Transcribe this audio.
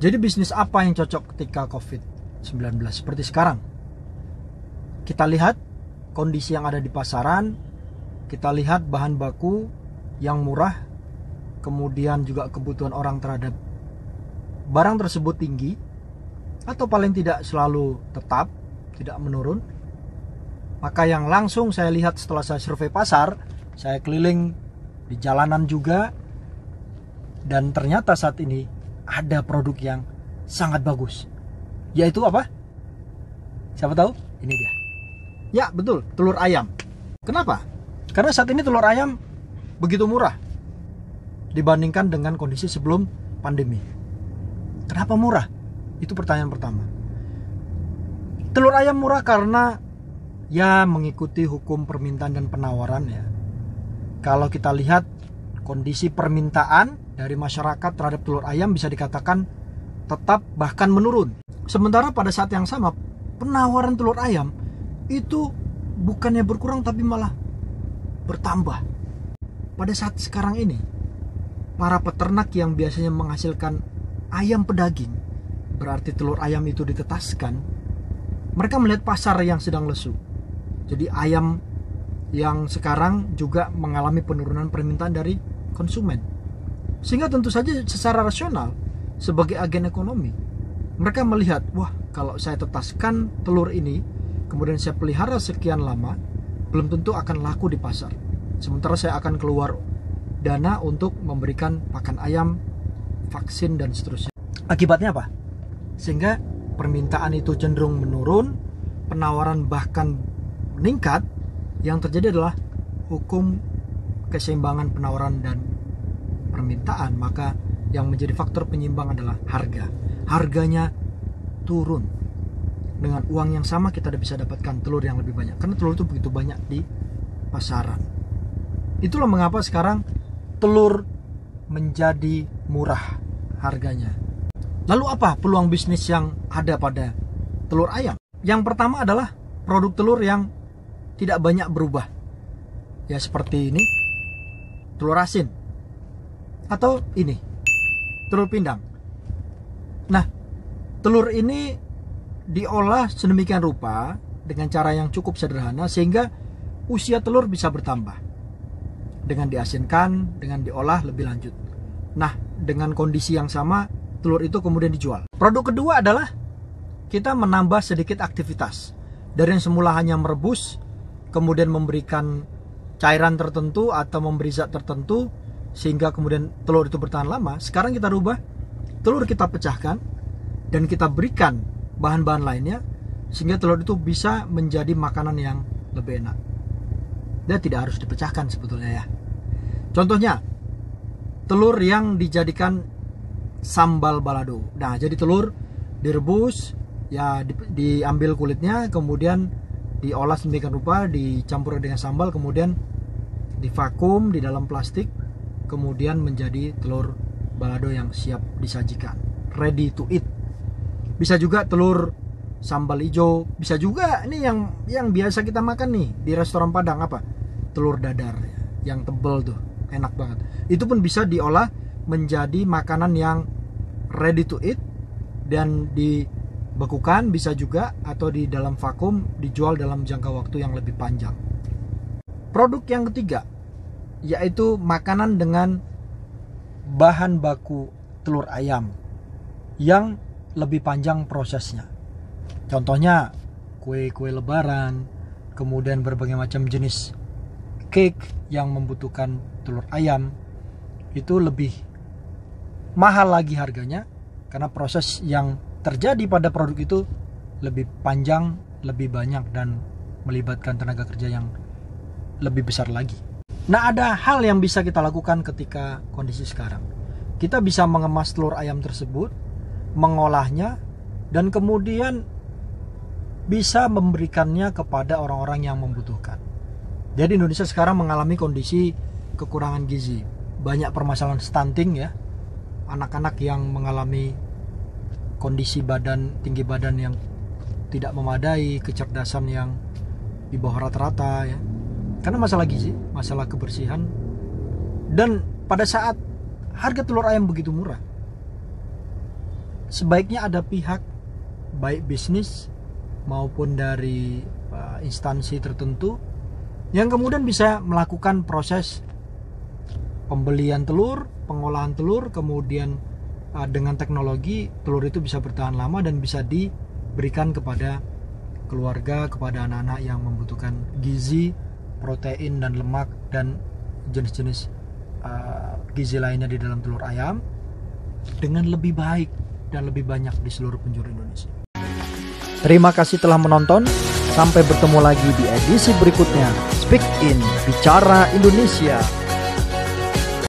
Jadi bisnis apa yang cocok ketika COVID-19 seperti sekarang? Kita lihat kondisi yang ada di pasaran, kita lihat bahan baku yang murah, kemudian juga kebutuhan orang terhadap barang tersebut tinggi, atau paling tidak selalu tetap, tidak menurun. Maka yang langsung saya lihat setelah saya survei pasar, saya keliling di jalanan juga, dan ternyata saat ini ada produk yang sangat bagus, yaitu apa? Siapa tahu? Ini dia. Ya betul, telur ayam. Kenapa? Karena saat ini telur ayam begitu murah dibandingkan dengan kondisi sebelum pandemi. Kenapa murah? Itu pertanyaan pertama. Telur ayam murah karena ya mengikuti hukum permintaan dan penawaran ya. Kalau kita lihat kondisi permintaan dari masyarakat terhadap telur ayam bisa dikatakan tetap bahkan menurun. Sementara pada saat yang sama penawaran telur ayam itu bukannya berkurang tapi malah bertambah. Pada saat sekarang ini para peternak yang biasanya menghasilkan ayam pedaging, berarti telur ayam itu ditetaskan, mereka melihat pasar yang sedang lesu. Jadi ayam yang sekarang juga mengalami penurunan permintaan dari konsumen. Sehingga tentu saja secara rasional sebagai agen ekonomi mereka melihat, wah kalau saya tetaskan telur ini kemudian saya pelihara sekian lama, belum tentu akan laku di pasar. Sementara saya akan keluar dana untuk memberikan pakan ayam, vaksin dan seterusnya. Akibatnya apa? Sehingga permintaan itu cenderung menurun, penawaran bahkan meningkat. Yang terjadi adalah hukum keseimbangan penawaran dan permintaan. Maka yang menjadi faktor penyeimbang adalah harga. Harganya turun. Dengan uang yang sama kita bisa dapatkan telur yang lebih banyak, karena telur itu begitu banyak di pasaran. Itulah mengapa sekarang telur menjadi murah harganya. Lalu apa peluang bisnis yang ada pada telur ayam? Yang pertama adalah produk telur yang tidak banyak berubah. Ya seperti ini, telur asin. Atau ini, telur pindang. Nah, telur ini diolah sedemikian rupa dengan cara yang cukup sederhana sehingga usia telur bisa bertambah. Dengan diasinkan, dengan diolah lebih lanjut. Nah, dengan kondisi yang sama, telur itu kemudian dijual. Produk kedua adalah kita menambah sedikit aktivitas. Dari yang semula hanya merebus, kemudian memberikan cairan tertentu atau memberi zat tertentu sehingga kemudian telur itu bertahan lama. Sekarang kita rubah, telur kita pecahkan dan kita berikan bahan-bahan lainnya sehingga telur itu bisa menjadi makanan yang lebih enak. Dia tidak harus dipecahkan sebetulnya ya. Contohnya telur yang dijadikan sambal balado. Nah, jadi telur direbus, ya diambil kulitnya, kemudian diolah sedemikian rupa, dicampur dengan sambal, kemudian divakum di dalam plastik, kemudian menjadi telur balado yang siap disajikan, ready to eat. Bisa juga telur sambal hijau, bisa juga ini yang biasa kita makan nih di restoran Padang, apa? Telur dadar yang tebel tuh, enak banget. Itu pun bisa diolah menjadi makanan yang ready to eat dan dibekukan bisa juga, atau di dalam vakum dijual dalam jangka waktu yang lebih panjang. Produk yang ketiga yaitu makanan dengan bahan baku telur ayam yang lebih panjang prosesnya. Contohnya kue-kue lebaran, kemudian berbagai macam jenis cake yang membutuhkan telur ayam, itu lebih mahal lagi harganya karena proses yang terjadi pada produk itu lebih panjang, lebih banyak, dan melibatkan tenaga kerja yang lebih besar lagi. Nah, ada hal yang bisa kita lakukan ketika kondisi sekarang. Kita bisa mengemas telur ayam tersebut, mengolahnya, dan kemudian bisa memberikannya kepada orang-orang yang membutuhkan. Jadi Indonesia sekarang mengalami kondisi kekurangan gizi. Banyak permasalahan stunting ya. Anak-anak yang mengalami kondisi tinggi badan yang tidak memadai, kecerdasan yang di bawah rata-rata ya. Karena masalah gizi, masalah kebersihan. Dan pada saat harga telur ayam begitu murah, sebaiknya ada pihak baik bisnis maupun dari instansi tertentu yang kemudian bisa melakukan proses pembelian telur, pengolahan telur, kemudian dengan teknologi telur itu bisa bertahan lama dan bisa diberikan kepada keluarga, kepada anak-anak yang membutuhkan gizi, protein dan lemak dan jenis-jenis gizi lainnya di dalam telur ayam dengan lebih baik dan lebih banyak di seluruh penjuru Indonesia. Terima kasih telah menonton. Sampai bertemu lagi di edisi berikutnya. Speak In, Bicara Indonesia.